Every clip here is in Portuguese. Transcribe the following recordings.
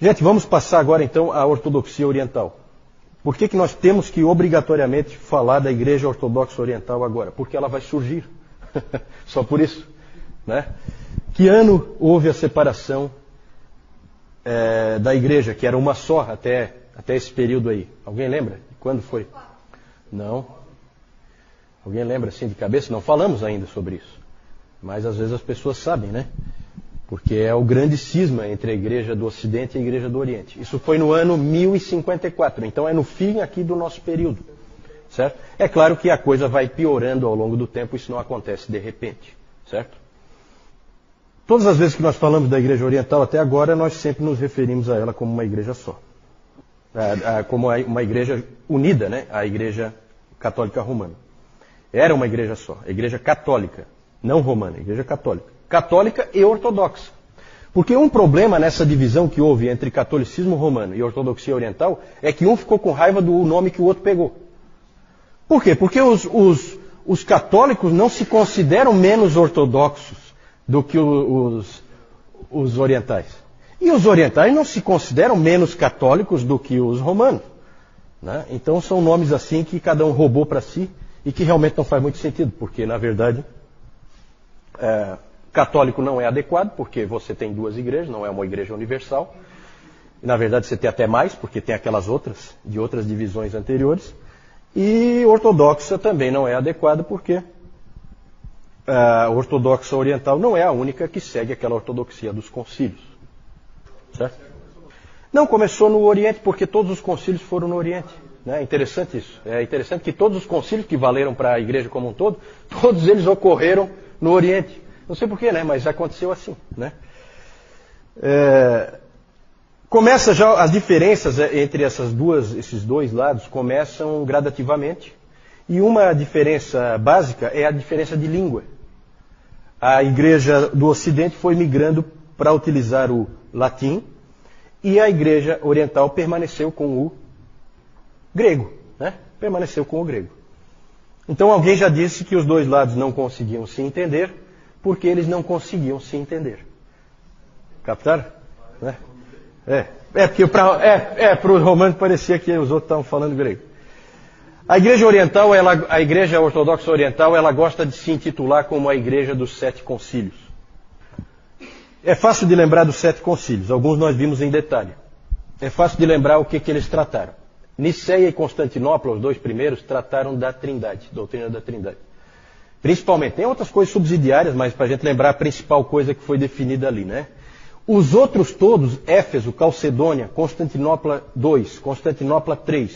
Gente, vamos passar agora então à ortodoxia oriental. Por que nós temos que obrigatoriamente falar da Igreja Ortodoxa Oriental agora? Porque ela vai surgir. Só por isso. Né? Que ano houve a separação da Igreja, que era uma só até esse período aí? Alguém lembra? Quando foi? Não. Alguém lembra assim de cabeça? Não falamos ainda sobre isso. Mas às vezes as pessoas sabem, né? Porque é o grande cisma entre a Igreja do Ocidente e a Igreja do Oriente. Isso foi no ano 1054, então é no fim aqui do nosso período. Certo? É claro que a coisa vai piorando ao longo do tempo, isso não acontece de repente. Certo? Todas as vezes que nós falamos da Igreja Oriental até agora, nós sempre nos referimos a ela como uma igreja só. Como uma igreja unida, né? A Igreja Católica Romana. Era uma igreja só, a Igreja Católica, não romana, a Igreja Católica. Católica e ortodoxa. Porque um problema nessa divisão que houve entre catolicismo romano e ortodoxia oriental é que um ficou com raiva do nome que o outro pegou. Por quê? Porque os católicos não se consideram menos ortodoxos do que os orientais. E os orientais não se consideram menos católicos do que os romanos. Né? Então são nomes assim que cada um roubou para si e que realmente não faz muito sentido, porque na verdade católico não é adequado, porque você tem duas igrejas, não é uma igreja universal. E, na verdade, você tem até mais, porque tem aquelas outras, de outras divisões anteriores. E ortodoxa também não é adequado, porque a ortodoxa oriental não é a única que segue aquela ortodoxia dos concílios. Certo? Não, começou no Oriente, porque todos os concílios foram no Oriente. É interessante isso. É interessante que todos os concílios que valeram para a igreja como um todo, todos eles ocorreram no Oriente. Não sei porquê, né? Mas aconteceu assim, né? Começa já as diferenças entre esses dois lados começam gradativamente. E uma diferença básica é a diferença de língua. A igreja do Ocidente foi migrando para utilizar o latim e a igreja oriental permaneceu com o grego, né? Permaneceu com o grego. Então alguém já disse que os dois lados não conseguiam se entender porque eles não conseguiam se entender. Captaram? Né? Porque para os romanos parecia que os outros estavam falando grego. A igreja oriental, a igreja ortodoxa oriental, ela gosta de se intitular como a igreja dos 7 concílios. É fácil de lembrar dos 7 concílios, alguns nós vimos em detalhe. É fácil de lembrar o que eles trataram. Niceia e Constantinopla, os dois primeiros, trataram da Trindade, doutrina da Trindade. Principalmente, tem outras coisas subsidiárias, mas para a gente lembrar a principal coisa que foi definida ali, né? Os outros todos, Éfeso, Calcedônia, Constantinopla II, Constantinopla III,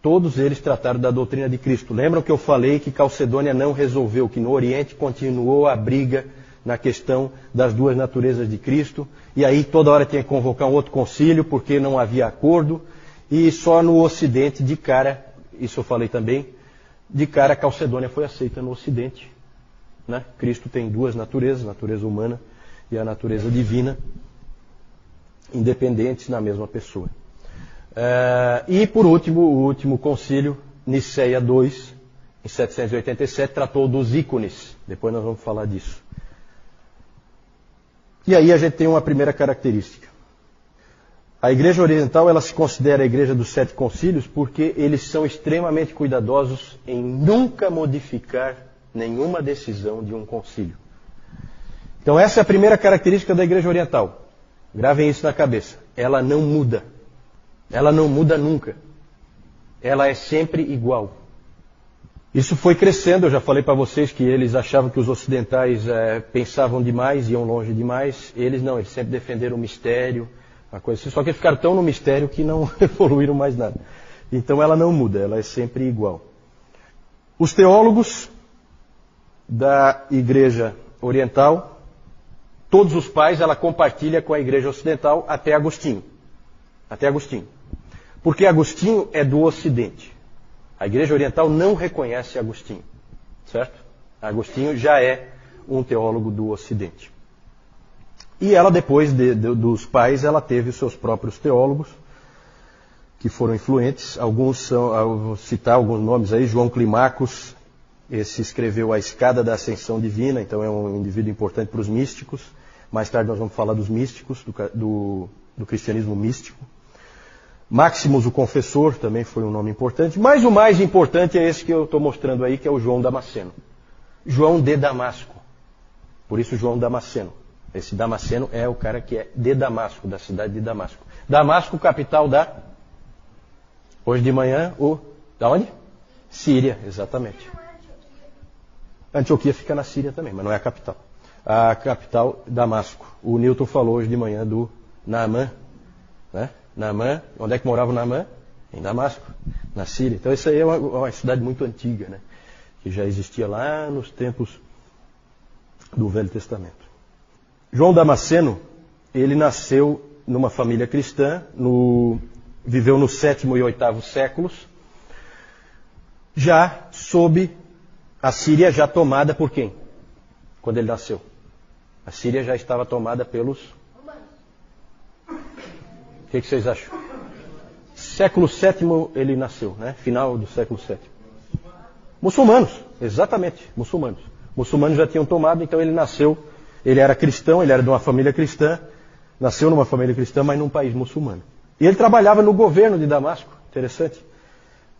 todos eles trataram da doutrina de Cristo. Lembram que eu falei que Calcedônia não resolveu, que no Oriente continuou a briga na questão das duas naturezas de Cristo, e aí toda hora tinha que convocar um outro concílio, porque não havia acordo, e só no Ocidente, de cara, isso eu falei também, de cara a Calcedônia foi aceita no Ocidente. Né? Cristo tem duas naturezas, a natureza humana e a natureza divina, independentes na mesma pessoa. E por último, o último concílio, Niceia II, em 787, tratou dos ícones. Depois nós vamos falar disso. E aí a gente tem uma primeira característica. A Igreja Oriental, ela se considera a Igreja dos 7 concílios porque eles são extremamente cuidadosos em nunca modificar nenhuma decisão de um concílio. Então essa é a primeira característica da Igreja Oriental. Gravem isso na cabeça. Ela não muda. Ela não muda nunca. Ela é sempre igual. Isso foi crescendo, eu já falei para vocês que eles achavam que os ocidentais pensavam demais, iam longe demais. Eles não, eles sempre defenderam o mistério, uma coisa assim, só que eles ficaram tão no mistério que não evoluíram mais nada. Então ela não muda, ela é sempre igual. Os teólogos da Igreja Oriental, todos os pais, ela compartilha com a Igreja Ocidental até Agostinho. Até Agostinho. Porque Agostinho é do Ocidente. A Igreja Oriental não reconhece Agostinho. Certo? Agostinho já é um teólogo do Ocidente. E ela, depois dos pais, ela teve os seus próprios teólogos, que foram influentes. Alguns são, eu vou citar alguns nomes aí, João Climacus, esse escreveu A Escada da Ascensão Divina, então é um indivíduo importante para os místicos. Mais tarde nós vamos falar dos místicos, do cristianismo místico. Maximus, o confessor, também foi um nome importante. Mas o mais importante é esse que eu estou mostrando aí, que é o João Damasceno. João de Damasco. Por isso João Damasceno. Esse Damasceno é o cara que é de Damasco, da cidade de Damasco. Damasco, capital da... Hoje de manhã, da onde? Síria, exatamente. Antioquia fica na Síria também, mas não é a capital. A capital, Damasco. O Newton falou hoje de manhã do Naamã, né? Naamã, onde é que morava o Naamã? Em Damasco, na Síria. Então isso aí é uma cidade muito antiga, né? Que já existia lá nos tempos do Velho Testamento. João Damasceno, ele nasceu numa família cristã, viveu no 7º e 8º séculos, já sob a Síria já tomada por quem? Quando ele nasceu. A Síria já estava tomada pelos... O que vocês acham? Século VII ele nasceu, né? Final do século VII. Muçulmanos, exatamente, muçulmanos. Muçulmanos já tinham tomado, então ele nasceu, ele era cristão, ele era de uma família cristã, nasceu numa família cristã, mas num país muçulmano. E ele trabalhava no governo de Damasco, interessante.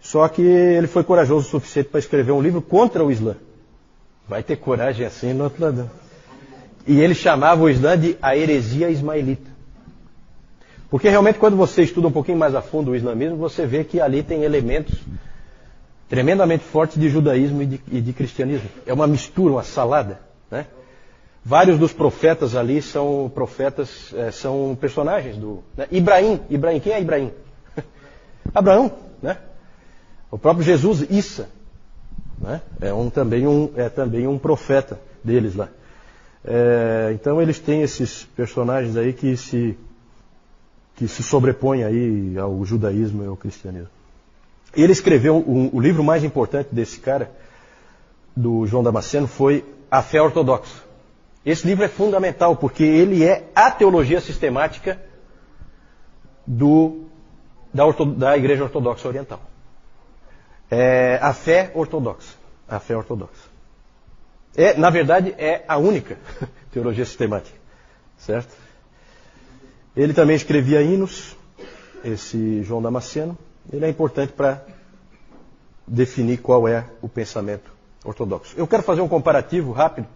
Só que ele foi corajoso o suficiente para escrever um livro contra o Islã. Vai ter coragem assim no outro lado. E ele chamava o Islã de a heresia ismaelita. Porque realmente quando você estuda um pouquinho mais a fundo o islamismo, você vê que ali tem elementos tremendamente fortes de judaísmo e de cristianismo. É uma mistura, uma salada, né? Vários dos profetas ali são profetas, são personagens do... Né? Ibrahim, quem é Ibrahim? Abraão, né? O próprio Jesus, Issa, né? É também um profeta deles lá. Então eles têm esses personagens aí que se sobrepõem aí ao judaísmo e ao cristianismo. Ele escreveu o livro mais importante desse cara, do João Damasceno, foi A Fé Ortodoxa. Esse livro é fundamental porque ele é a teologia sistemática da Igreja Ortodoxa Oriental. A fé ortodoxa. A fé ortodoxa. Na verdade, é a única teologia sistemática. Certo? Ele também escrevia hinos, esse João Damasceno. Ele é importante para definir qual é o pensamento ortodoxo. Eu quero fazer um comparativo rápido,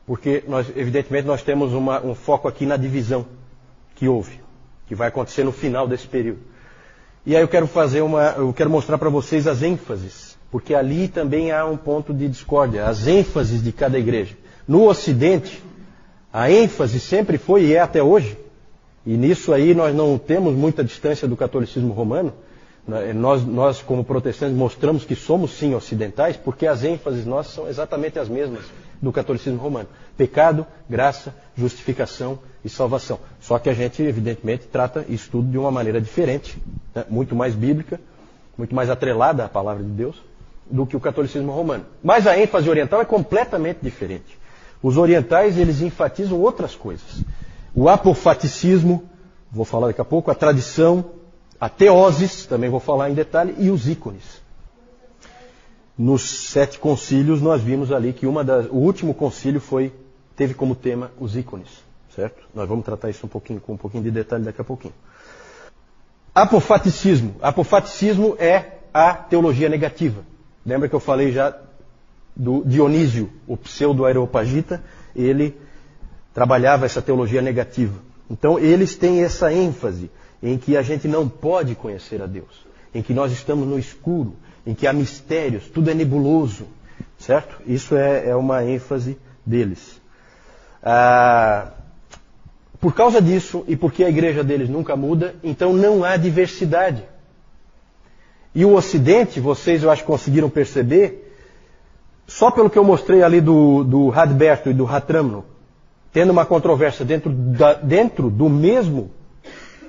porque evidentemente nós temos um foco aqui na divisão que houve, que vai acontecer no final desse período. E aí eu quero mostrar para vocês as ênfases, porque ali também há um ponto de discórdia, as ênfases de cada igreja. No Ocidente, a ênfase sempre foi e é até hoje, e nisso aí nós não temos muita distância do catolicismo romano. Nós, como protestantes, mostramos que somos sim ocidentais, porque as ênfases nossas são exatamente as mesmas do catolicismo romano. Pecado, graça, justificação e salvação. Só que a gente, evidentemente, trata isso tudo de uma maneira diferente, né? Muito mais bíblica, muito mais atrelada à palavra de Deus, do que o catolicismo romano. Mas a ênfase oriental é completamente diferente. Os orientais, eles enfatizam outras coisas. O apofaticismo, vou falar daqui a pouco, a tradição, a teoses, também vou falar em detalhe, e os ícones. Nos 7 concílios nós vimos ali que o último concílio teve como tema os ícones, certo? Nós vamos tratar isso com um pouquinho de detalhe daqui a pouquinho. Apofaticismo. Apofaticismo é a teologia negativa. Lembra que eu falei já do Dionísio, o pseudo-areopagita? Ele trabalhava essa teologia negativa. Então eles têm essa ênfase em que a gente não pode conhecer a Deus, em que nós estamos no escuro, em que há mistérios, tudo é nebuloso, certo? Isso é uma ênfase deles. Por causa disso, e porque a igreja deles nunca muda, então não há diversidade. E o Ocidente, vocês eu acho que conseguiram perceber, só pelo que eu mostrei ali do Radberto e do Ratramno, tendo uma controvérsia dentro do mesmo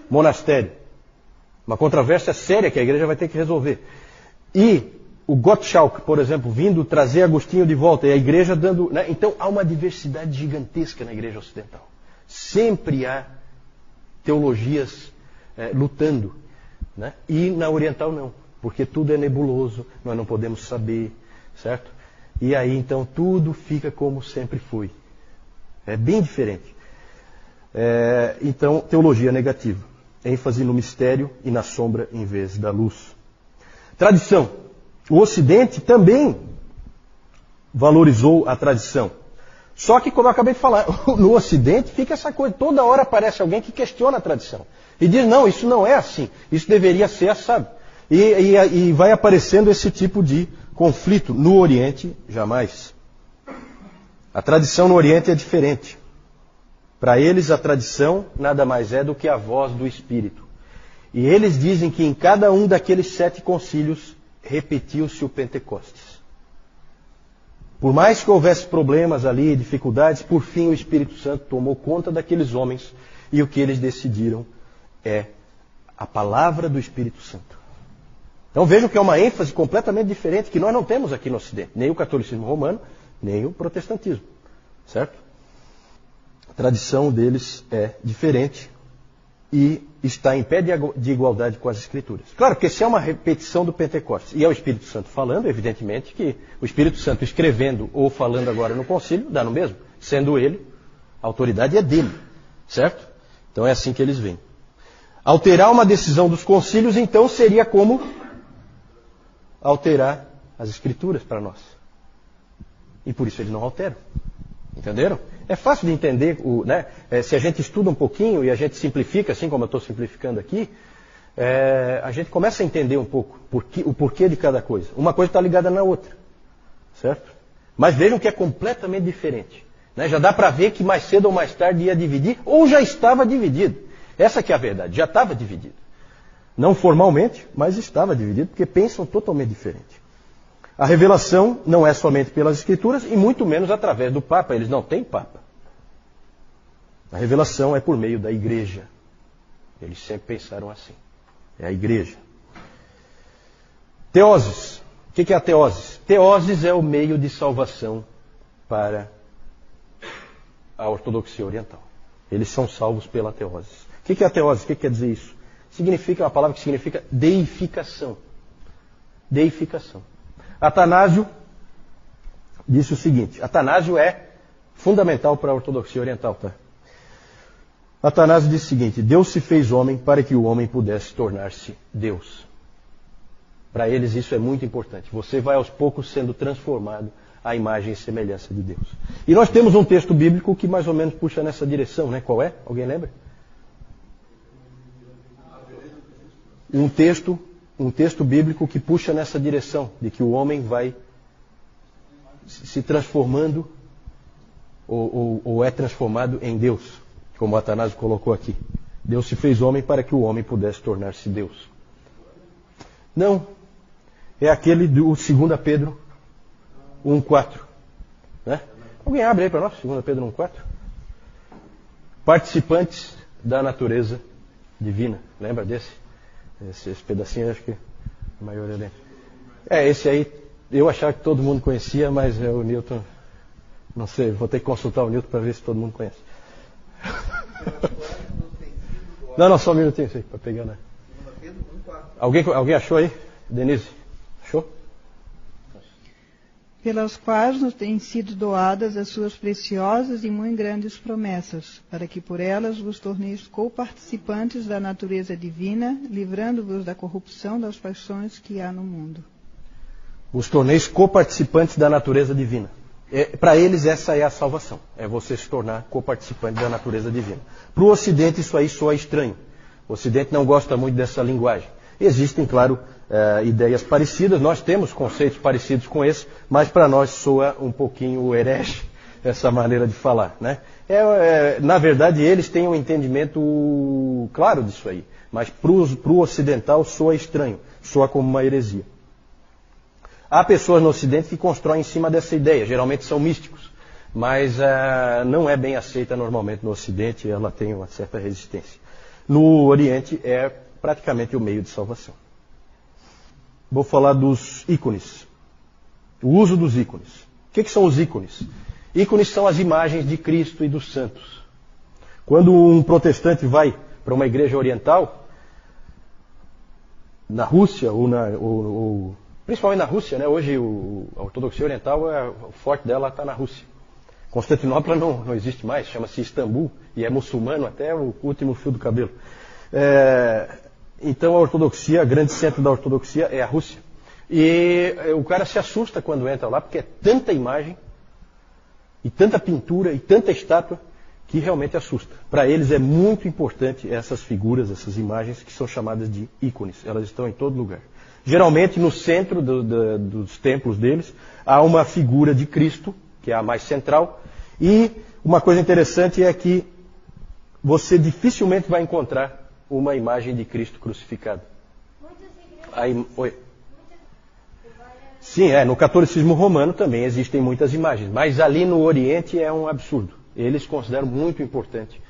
monastério. Uma controvérsia séria que a igreja vai ter que resolver. E o Gottschalk, por exemplo, vindo trazer Agostinho de volta, e a igreja dando... Né? Então há uma diversidade gigantesca na igreja ocidental. Sempre há teologias lutando. Né? E na oriental não, porque tudo é nebuloso, nós não podemos saber, certo? E aí então tudo fica como sempre foi. É bem diferente. Então, teologia negativa. ênfase no mistério e na sombra em vez da luz. Tradição. O Ocidente também valorizou a tradição. Só que, como eu acabei de falar, no Ocidente fica essa coisa, toda hora aparece alguém que questiona a tradição. E diz, não, isso não é assim, isso deveria ser assado. E vai aparecendo esse tipo de conflito. No Oriente, jamais. A tradição no Oriente é diferente. Para eles, a tradição nada mais é do que a voz do Espírito. E eles dizem que em cada um daqueles 7 concílios repetiu-se o Pentecostes. Por mais que houvesse problemas ali, dificuldades, por fim o Espírito Santo tomou conta daqueles homens e o que eles decidiram é a palavra do Espírito Santo. Então vejam que é uma ênfase completamente diferente que nós não temos aqui no Ocidente. Nem o catolicismo romano, nem o protestantismo. Certo? A tradição deles é diferente e está em pé de igualdade com as Escrituras. Claro que se é uma repetição do Pentecostes e é o Espírito Santo falando, evidentemente que o Espírito Santo escrevendo ou falando agora no concílio, dá no mesmo. Sendo ele, a autoridade é dele. Certo? Então é assim que eles veem. Alterar uma decisão dos concílios, então, seria como alterar as Escrituras para nós. E por isso eles não alteram. Entenderam? É fácil de entender, né? Se a gente estuda um pouquinho e a gente simplifica, assim como eu estou simplificando aqui, a gente começa a entender um pouco o porquê de cada coisa. Uma coisa está ligada na outra. Certo? Mas vejam que é completamente diferente. Né? Já dá para ver que mais cedo ou mais tarde ia dividir, ou já estava dividido. Essa que é a verdade, já estava dividido. Não formalmente, mas estava dividido, porque pensam totalmente diferente. A revelação não é somente pelas Escrituras e muito menos através do Papa. Eles não têm Papa. A revelação é por meio da Igreja. Eles sempre pensaram assim. É a Igreja. Teoses. O que é a teoses? Teoses é o meio de salvação para a ortodoxia oriental. Eles são salvos pela teoses. O que é a teose? O que quer dizer isso? Significa uma palavra que significa deificação. Deificação. Atanásio disse o seguinte, Atanásio é fundamental para a ortodoxia oriental, tá? Atanásio disse o seguinte, Deus se fez homem para que o homem pudesse tornar-se Deus. Para eles isso é muito importante. Você vai aos poucos sendo transformado à imagem e semelhança de Deus. E nós temos um texto bíblico que mais ou menos puxa nessa direção, né? Qual é? Alguém lembra? Um texto bíblico que puxa nessa direção, de que o homem vai se transformando ou é transformado em Deus, como Atanásio colocou aqui. Deus se fez homem para que o homem pudesse tornar-se Deus. Não, é aquele do 2 Pedro 1,4. Né? Alguém abre aí para nós, 2 Pedro 1,4? Participantes da natureza divina. Lembra desse? Esse pedacinho, acho que a maioria lembra. Esse aí, eu achava que todo mundo conhecia, mas o Newton, não sei, vou ter que consultar o Newton para ver se todo mundo conhece. Não, só um minutinho, para pegar, né? Alguém achou aí? Denise, achou? Pelas quais nos têm sido doadas as suas preciosas e muito grandes promessas, para que por elas vos torneis coparticipantes da natureza divina, livrando-vos da corrupção das paixões que há no mundo. Vos torneis coparticipantes da natureza divina. Para eles essa é a salvação, é você se tornar coparticipante da natureza divina. Para o Ocidente isso aí soa estranho. O Ocidente não gosta muito dessa linguagem. Existem, claro, ideias parecidas, nós temos conceitos parecidos com esse, mas para nós soa um pouquinho herege essa maneira de falar. Né? Na verdade, eles têm um entendimento claro disso aí, mas para o ocidental soa estranho, soa como uma heresia. Há pessoas no Ocidente que constroem em cima dessa ideia, geralmente são místicos, mas não é bem aceita normalmente no Ocidente, ela tem uma certa resistência. No Oriente é praticamente o meio de salvação. Vou falar dos ícones. O uso dos ícones. O que são os ícones? Ícones são as imagens de Cristo e dos santos. Quando um protestante vai para uma igreja oriental, na Rússia, principalmente na Rússia, né? Hoje a ortodoxia oriental, o forte dela está na Rússia. Constantinopla não existe mais, chama-se Istambul, e é muçulmano até o último fio do cabelo. Então a ortodoxia, o grande centro da ortodoxia é a Rússia. E o cara se assusta quando entra lá, porque é tanta imagem, e tanta pintura, e tanta estátua, que realmente assusta. Para eles é muito importante essas figuras, essas imagens, que são chamadas de ícones. Elas estão em todo lugar. Geralmente no centro dos templos deles, há uma figura de Cristo, que é a mais central. E uma coisa interessante é que você dificilmente vai encontrar uma imagem de Cristo crucificado. Oi. Sim, no catolicismo romano também existem muitas imagens, mas ali no Oriente é um absurdo. Eles consideram muito importante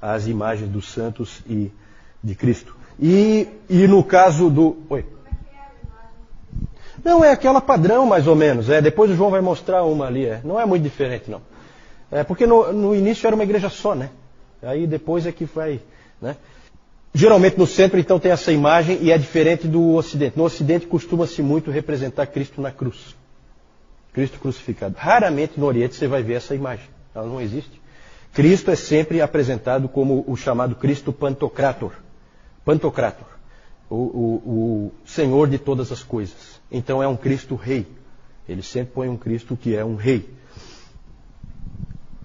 as imagens dos santos e de Cristo. E no caso do... Oi. Não, é aquela padrão mais ou menos. Depois o João vai mostrar uma ali. Não é muito diferente, não. Porque no início era uma igreja só, né? Aí depois é que vai... né? Geralmente no centro, então, tem essa imagem e é diferente do Ocidente. No Ocidente costuma-se muito representar Cristo na cruz. Cristo crucificado. Raramente no Oriente você vai ver essa imagem. Ela não existe. Cristo é sempre apresentado como o chamado Cristo Pantocrator. Pantocrator. O Senhor de todas as coisas. Então é um Cristo rei. Ele sempre põe um Cristo que é um rei.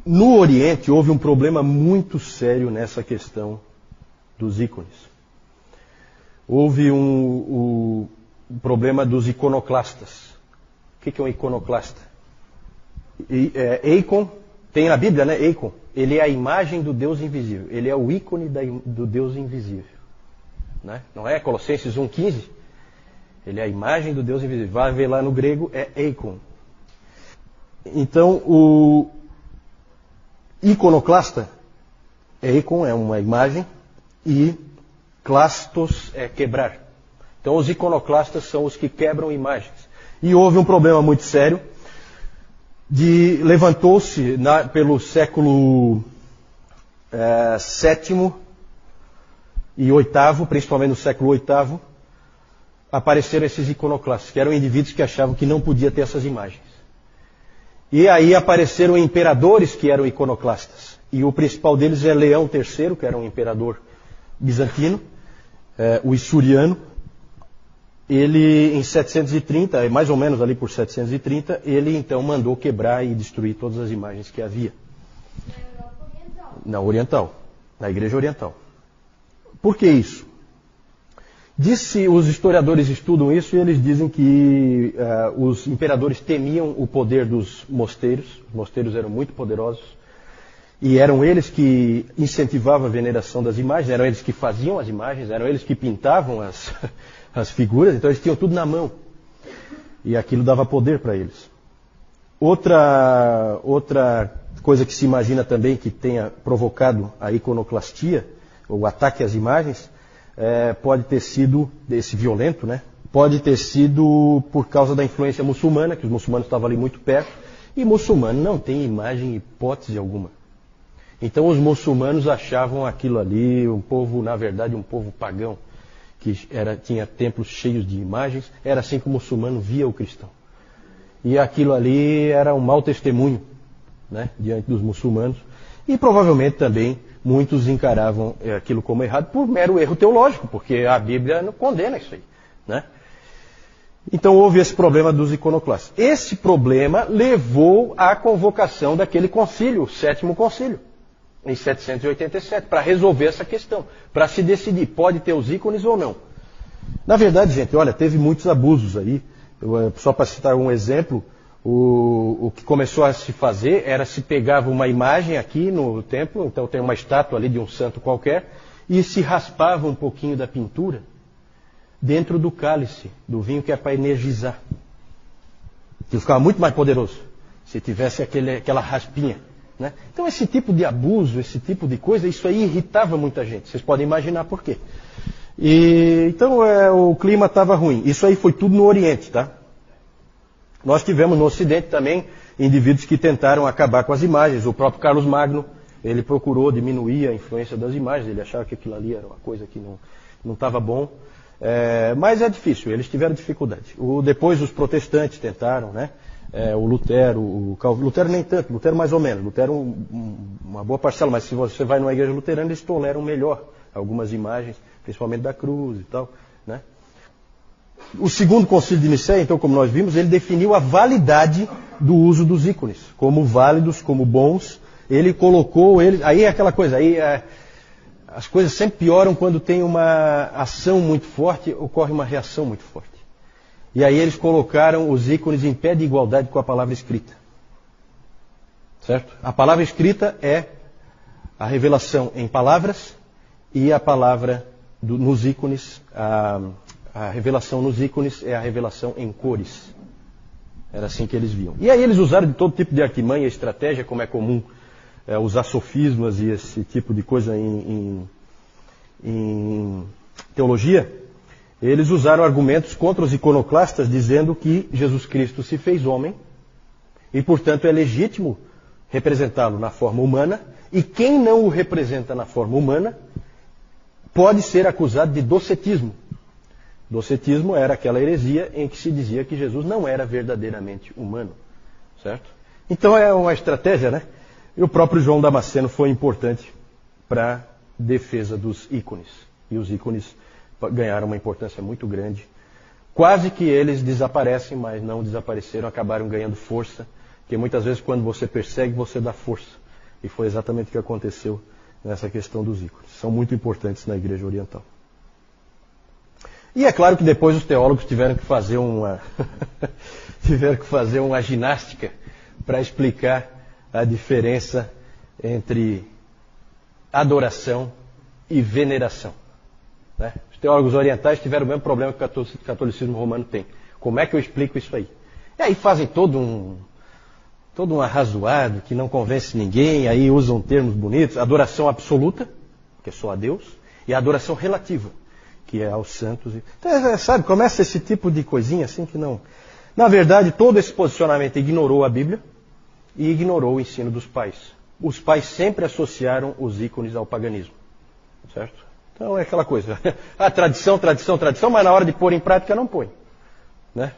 No Oriente houve um problema muito sério nessa questão dos ícones. Houve um problema dos iconoclastas. O que é um iconoclasta? Eikon, tem na Bíblia, né? Eikon. Ele é a imagem do Deus invisível. Ele é o ícone do Deus invisível. Né? Não é Colossenses 1,15? Ele é a imagem do Deus invisível. Vai ver lá no grego, é Eikon. Então, o iconoclasta, Eikon é uma imagem, e clastos é quebrar. Então os iconoclastas são os que quebram imagens. E houve um problema muito sério. Levantou-se pelo século VII e VIII, principalmente no século VIII, apareceram esses iconoclastas, que eram indivíduos que achavam que não podia ter essas imagens. E aí apareceram imperadores que eram iconoclastas. E o principal deles é Leão III, que era um imperador bizantino, o Isuriano. Ele, em 730, mais ou menos ali por 730, ele então mandou quebrar e destruir todas as imagens que havia. Na Oriental, na Igreja Oriental. Por que isso? Os historiadores estudam isso e eles dizem que os imperadores temiam o poder dos mosteiros. Os mosteiros eram muito poderosos. E eram eles que incentivavam a veneração das imagens, eram eles que faziam as imagens, eram eles que pintavam as figuras, então eles tinham tudo na mão. E aquilo dava poder para eles. Outra coisa que se imagina também que tenha provocado a iconoclastia, o ataque às imagens, pode ter sido, esse violento, né? Pode ter sido por causa da influência muçulmana, que os muçulmanos estavam ali muito perto, e muçulmano não tem imagem em hipótese alguma. Então os muçulmanos achavam aquilo ali, um povo, na verdade, um povo pagão, que tinha templos cheios de imagens, era assim que o muçulmano via o cristão. E aquilo ali era um mau testemunho, né, diante dos muçulmanos, e provavelmente também muitos encaravam aquilo como errado por mero erro teológico, porque a Bíblia não condena isso aí, né? Então houve esse problema dos iconoclastas. Esse problema levou à convocação daquele concílio, o sétimo concílio, em 787, para resolver essa questão, para se decidir, pode ter os ícones ou não. Na verdade, gente, olha, teve muitos abusos aí. Só para citar um exemplo, o que começou a se fazer era se pegava uma imagem aqui no templo, então tem uma estátua ali de um santo qualquer, e se raspava um pouquinho da pintura dentro do cálice, do vinho, que é para energizar. Que ficava muito mais poderoso se tivesse aquela raspinha. Né? Então esse tipo de abuso, esse tipo de coisa, isso aí irritava muita gente. Vocês podem imaginar por quê. Então o clima estava ruim. Isso aí foi tudo no Oriente, tá? Nós tivemos no Ocidente também indivíduos que tentaram acabar com as imagens. O próprio Carlos Magno, ele procurou diminuir a influência das imagens. Ele achava que aquilo ali era uma coisa que não estava bom. Mas é difícil, eles tiveram dificuldade. Depois os protestantes tentaram, né? O Lutero, Lutero nem tanto, Lutero mais ou menos, Lutero uma boa parcela, mas se você vai numa igreja luterana, eles toleram melhor algumas imagens, principalmente da cruz e tal, né? O segundo concílio de Nicéia, então, como nós vimos, ele definiu a validade do uso dos ícones, como válidos, como bons. Ele colocou eles. Aí é aquela coisa, as coisas sempre pioram quando tem uma ação muito forte, ocorre uma reação muito forte. E aí eles colocaram os ícones em pé de igualdade com a palavra escrita. Certo? A palavra escrita é a revelação em palavras e a palavra nos ícones, a revelação nos ícones é a revelação em cores. Era assim que eles viam. E aí eles usaram de todo tipo de artimanha e estratégia, como é comum usar sofismas e esse tipo de coisa em teologia. Eles usaram argumentos contra os iconoclastas, dizendo que Jesus Cristo se fez homem e, portanto, é legítimo representá-lo na forma humana, e quem não o representa na forma humana pode ser acusado de docetismo. Docetismo era aquela heresia em que se dizia que Jesus não era verdadeiramente humano. Certo? Então é uma estratégia, né? E o próprio João Damasceno foi importante para a defesa dos ícones. E os ícones ganharam uma importância muito grande. Quase que eles desaparecem, mas não desapareceram, acabaram ganhando força. Porque muitas vezes quando você persegue, você dá força. E foi exatamente o que aconteceu nessa questão dos ícones. São muito importantes na Igreja Oriental. E é claro que depois os teólogos tiveram que fazer uma ginástica para explicar a diferença entre adoração e veneração. Né? Os teólogos orientais tiveram o mesmo problema que o catolicismo romano tem. Como é que eu explico isso aí? E aí fazem todo um arrazoado que não convence ninguém, aí usam termos bonitos, adoração absoluta, que é só a Deus, e a adoração relativa, que é aos santos. Então, sabe, começa esse tipo de coisinha assim que não... Na verdade, todo esse posicionamento ignorou a Bíblia e ignorou o ensino dos pais. Os pais sempre associaram os ícones ao paganismo. Certo? Então é aquela coisa. A tradição, tradição, tradição, mas na hora de pôr em prática não põe. Né?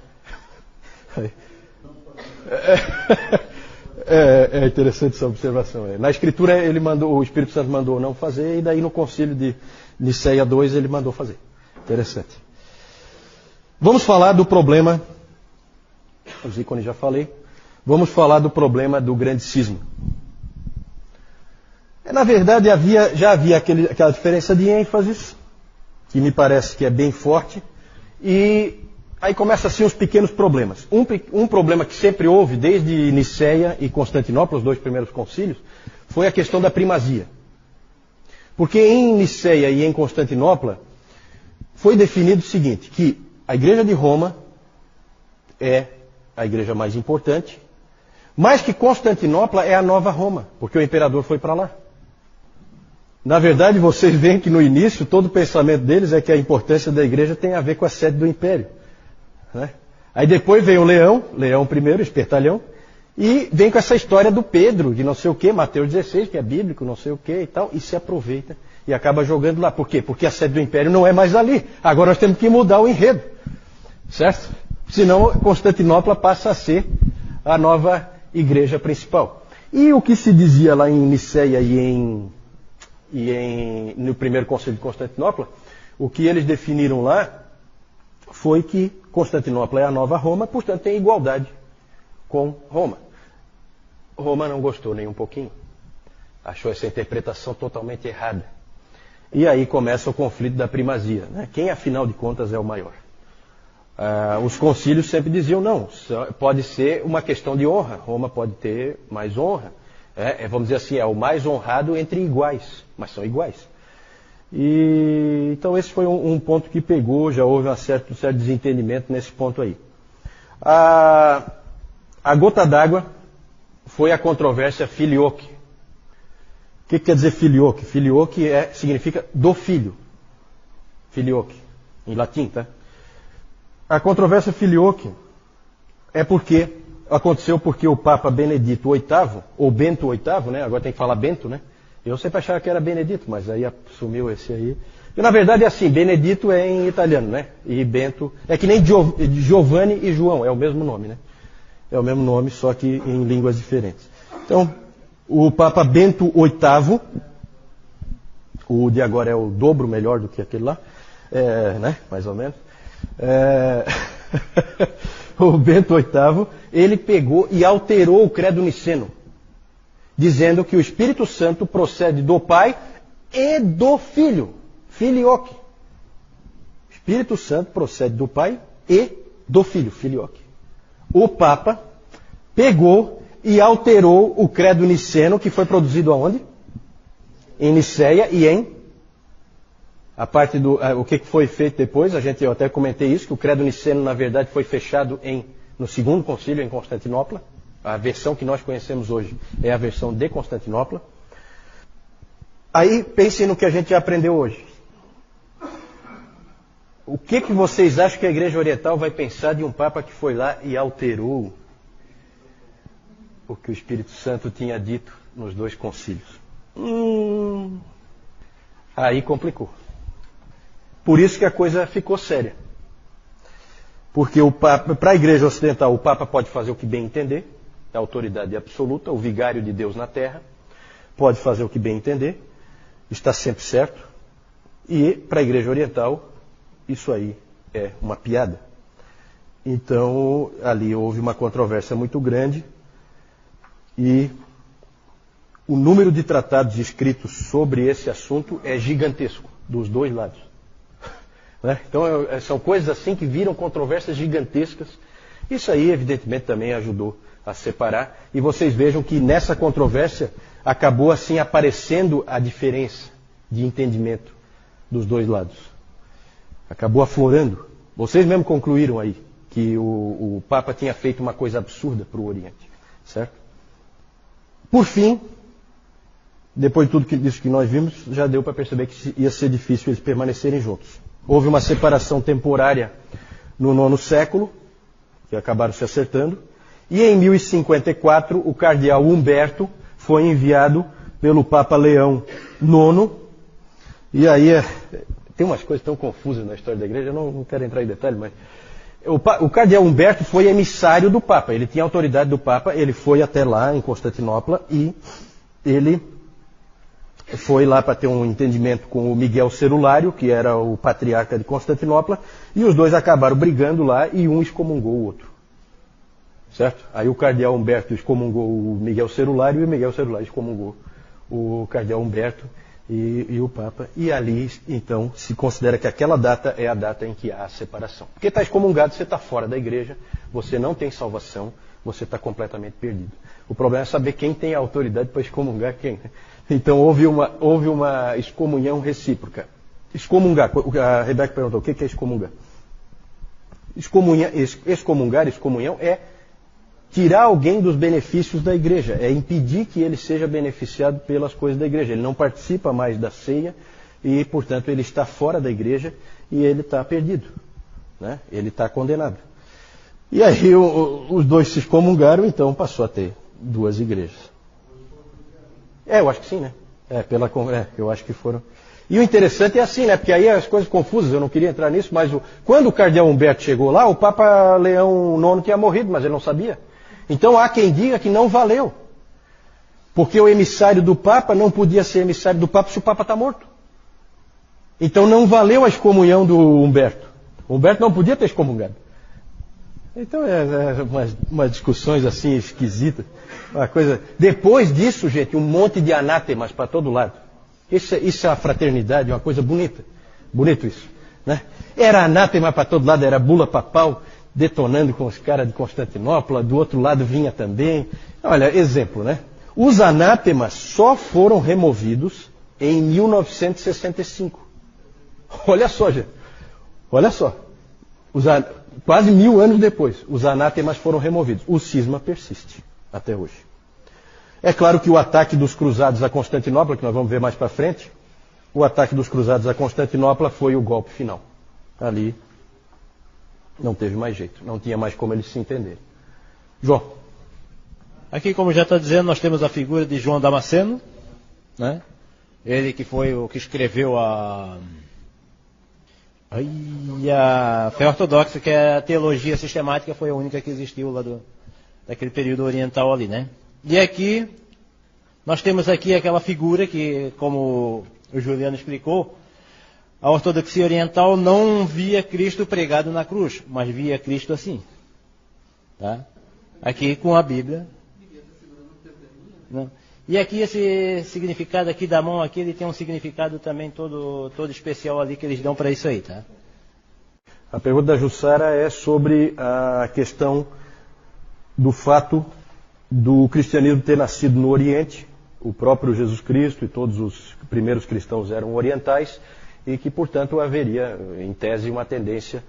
É interessante essa observação. Na Escritura o Espírito Santo mandou não fazer, e daí no concílio de Nicéia 2 ele mandou fazer. Interessante. Vamos falar do problema, os ícones já falei, vamos falar do problema do grande cisma. Na verdade já havia aquela diferença de ênfases, que me parece que é bem forte, e aí começam assim os pequenos problemas. Um problema que sempre houve, desde Nicéia e Constantinopla, os dois primeiros concílios, foi a questão da primazia. Porque em Nicéia e em Constantinopla foi definido o seguinte, que a Igreja de Roma é a igreja mais importante, mas que Constantinopla é a nova Roma, porque o imperador foi para lá. Na verdade, vocês veem que no início todo o pensamento deles é que a importância da igreja tem a ver com a sede do império. Né? Aí depois vem o Leão I, espertalhão, e vem com essa história do Pedro, de não sei o que, Mateus 16, que é bíblico, não sei o que e tal, e se aproveita e acaba jogando lá. Por quê? Porque a sede do império não é mais ali. Agora nós temos que mudar o enredo. Certo? Senão Constantinopla passa a ser a nova igreja principal. E o que se dizia lá em Nicéia no primeiro concílio de Constantinopla, o que eles definiram lá foi que Constantinopla é a nova Roma, portanto tem igualdade com Roma. Roma não gostou nem um pouquinho. Achou essa interpretação totalmente errada. E aí começa o conflito da primazia. Né? Quem, afinal de contas, é o maior? Os concílios sempre diziam, não, pode ser uma questão de honra. Roma pode ter mais honra. Vamos dizer assim, é o mais honrado entre iguais, mas são iguais. E então esse foi um ponto que pegou, já houve um certo desentendimento nesse ponto aí. A gota d'água foi a controvérsia filioque. O que quer dizer filioque? Filioque significa do filho. Filioque, em latim, tá? A controvérsia filioque aconteceu porque o Papa Benedito VIII, ou Bento VIII, né? Agora tem que falar Bento, né? Eu sempre achava que era Benedito, mas aí assumiu esse aí. E na verdade é assim, Benedito é em italiano, né? E Bento, é que nem Giovanni e João, é o mesmo nome, né? É o mesmo nome, só que em línguas diferentes. Então, o Papa Bento VIII, o de agora é o dobro melhor do que aquele lá, né? Mais ou menos. O Bento VIII, ele pegou e alterou o credo niceno, dizendo que o Espírito Santo procede do Pai e do Filho, filioque. O Espírito Santo procede do Pai e do Filho, filioque. O Papa pegou e alterou o credo niceno, que foi produzido aonde? Em Niceia e em... A parte do... o que foi feito depois, eu até comentei isso, que o credo niceno, na verdade, foi fechado no segundo concílio em Constantinopla. A versão que nós conhecemos hoje é a versão de Constantinopla. Aí, pensem no que a gente já aprendeu hoje. O que vocês acham que a Igreja Oriental vai pensar de um Papa que foi lá e alterou o que o Espírito Santo tinha dito nos dois concílios? Aí complicou. Por isso que a coisa ficou séria. Porque para a Igreja Ocidental, o Papa pode fazer o que bem entender, a autoridade absoluta, o vigário de Deus na terra, pode fazer o que bem entender, está sempre certo. E para a Igreja Oriental, isso aí é uma piada. Então, ali houve uma controvérsia muito grande e o número de tratados escritos sobre esse assunto é gigantesco, dos dois lados. Então, são coisas assim que viram controvérsias gigantescas. Isso aí, evidentemente, também ajudou a separar. E vocês vejam que nessa controvérsia acabou assim aparecendo a diferença de entendimento dos dois lados. Acabou aflorando. Vocês mesmo concluíram aí que o Papa tinha feito uma coisa absurda para o Oriente. Certo? Por fim, depois de tudo isso que nós vimos, já deu para perceber que ia ser difícil eles permanecerem juntos. Houve uma separação temporária no 9º século, que acabaram se acertando, e em 1054 o cardeal Humberto foi enviado pelo Papa Leão IX, e aí tem umas coisas tão confusas na história da igreja, eu não quero entrar em detalhe, mas o cardeal Humberto foi emissário do Papa, ele tinha autoridade do Papa, ele foi até lá em Constantinopla e ele foi lá para ter um entendimento com o Miguel Cerulário, que era o patriarca de Constantinopla, e os dois acabaram brigando lá e um excomungou o outro. Certo? Aí o cardeal Humberto excomungou o Miguel Cerulário e o Miguel Cerulário excomungou o cardeal Humberto e o Papa. E ali, então, se considera que aquela data é a data em que há a separação. Porque está excomungado, você está fora da igreja, você não tem salvação, você está completamente perdido. O problema é saber quem tem a autoridade para excomungar quem. Então houve uma excomunhão recíproca. Excomungar, a Rebeca perguntou, o que é excomungar? Excomunhão é tirar alguém dos benefícios da igreja, é impedir que ele seja beneficiado pelas coisas da igreja. Ele não participa mais da ceia e, portanto, ele está fora da igreja e ele está perdido. Né? Ele está condenado. E aí os dois se excomungaram, então passou a ter duas igrejas. Eu acho que sim, né? Eu acho que foram. E o interessante é assim, né? Porque aí as coisas confusas, eu não queria entrar nisso, mas quando o cardeal Humberto chegou lá, o Papa Leão IX tinha morrido, mas ele não sabia. Então há quem diga que não valeu. Porque o emissário do Papa não podia ser emissário do Papa se o Papa está morto. Então não valeu a excomunhão do Humberto. O Humberto não podia ter excomungado. Então umas discussões assim esquisitas. Uma coisa. Depois disso, gente, um monte de anátemas para todo lado. Isso é a fraternidade, uma coisa bonita. Bonito isso. Né? Era anátema para todo lado, era bula papal, detonando com os caras de Constantinopla, do outro lado vinha também. Olha, exemplo, né? Os anátemas só foram removidos em 1965. Olha só, gente. Olha só. Quase 1000 anos depois, os anátemas foram removidos. O cisma persiste até hoje. É claro que o ataque dos cruzados a Constantinopla, que nós vamos ver mais para frente, o ataque dos cruzados a Constantinopla foi o golpe final. Ali não teve mais jeito, não tinha mais como eles se entenderem. João. Aqui, como já está dizendo, nós temos a figura de João Damasceno, né? Ele que foi o que escreveu a fé ortodoxa, que é a teologia sistemática, foi a única que existiu lá daquele período oriental ali, né? E aqui, nós temos aqui aquela figura que, como o Juliano explicou, a ortodoxia oriental não via Cristo pregado na cruz, mas via Cristo assim. Tá? Aqui com a Bíblia. Não. E aqui esse significado aqui da mão aqui, ele tem um significado também todo especial ali que eles dão para isso aí, tá? A pergunta da Jussara é sobre a questão do fato do cristianismo ter nascido no Oriente. O próprio Jesus Cristo e todos os primeiros cristãos eram orientais e que, portanto, haveria, em tese, uma tendência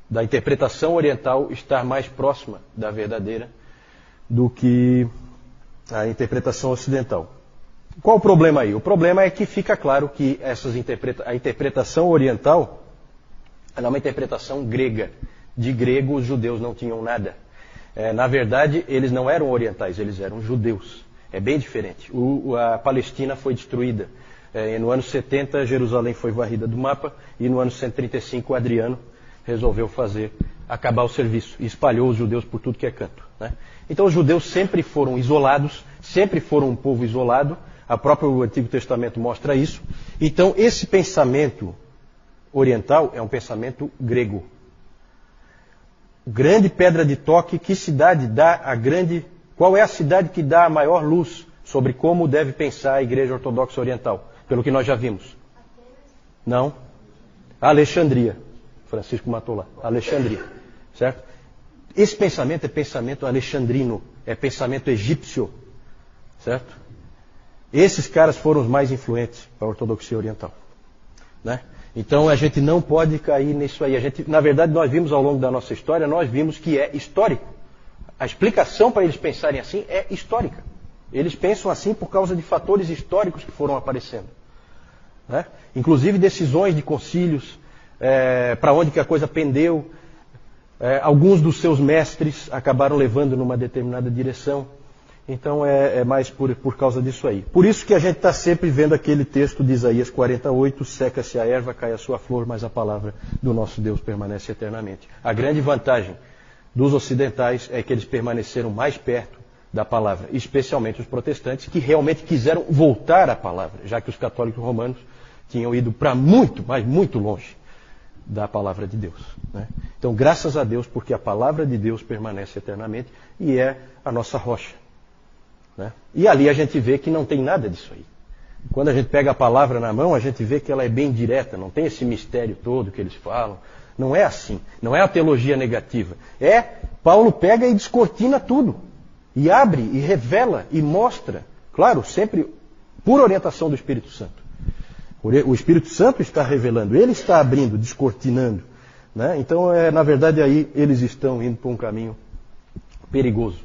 da interpretação oriental estar mais próxima da verdadeira do que a interpretação ocidental. Qual o problema aí? O problema é que fica claro que a interpretação oriental ela é uma interpretação grega. De grego, os judeus não tinham nada. Na verdade, eles não eram orientais, eles eram judeus. É bem diferente. A Palestina foi destruída. No ano 70, Jerusalém foi varrida do mapa e no ano 135, Adriano resolveu acabar o serviço e espalhou os judeus por tudo que é canto. Né? Então os judeus sempre foram isolados, sempre foram um povo isolado. O próprio Antigo Testamento mostra isso. Então esse pensamento oriental é um pensamento grego. Grande pedra de toque, que cidade dá qual é a cidade que dá a maior luz sobre como deve pensar a Igreja Ortodoxa Oriental? Pelo que nós já vimos. Não. Alexandria. Francisco matou lá. Alexandria. Certo? Esse pensamento é pensamento alexandrino. É pensamento egípcio. Certo? Esses caras foram os mais influentes para a ortodoxia oriental. Né? Então a gente não pode cair nisso aí. Na verdade, nós vimos ao longo da nossa história, nós vimos que é histórico. A explicação para eles pensarem assim é histórica. Eles pensam assim por causa de fatores históricos que foram aparecendo. Né? Inclusive decisões de concílios, para onde que a coisa pendeu. Alguns dos seus mestres acabaram levando numa determinada direção. Então é mais por causa disso aí. Por isso que a gente está sempre vendo aquele texto de Isaías 48, seca-se a erva, cai a sua flor, mas a palavra do nosso Deus permanece eternamente. A grande vantagem dos ocidentais é que eles permaneceram mais perto da palavra, especialmente os protestantes, que realmente quiseram voltar à palavra, já que os católicos romanos tinham ido para muito, mas muito longe da palavra de Deus. Né? Então, graças a Deus, porque a palavra de Deus permanece eternamente e é a nossa rocha. Né? E ali a gente vê que não tem nada disso aí. Quando a gente pega a palavra na mão, a gente vê que ela é bem direta, não tem esse mistério todo que eles falam. Não é assim, não é a teologia negativa. Paulo pega e descortina tudo. E abre, e revela, e mostra. Claro, sempre por orientação do Espírito Santo. O Espírito Santo está revelando, ele está abrindo, descortinando. Né? Então, na verdade, aí eles estão indo por um caminho perigoso.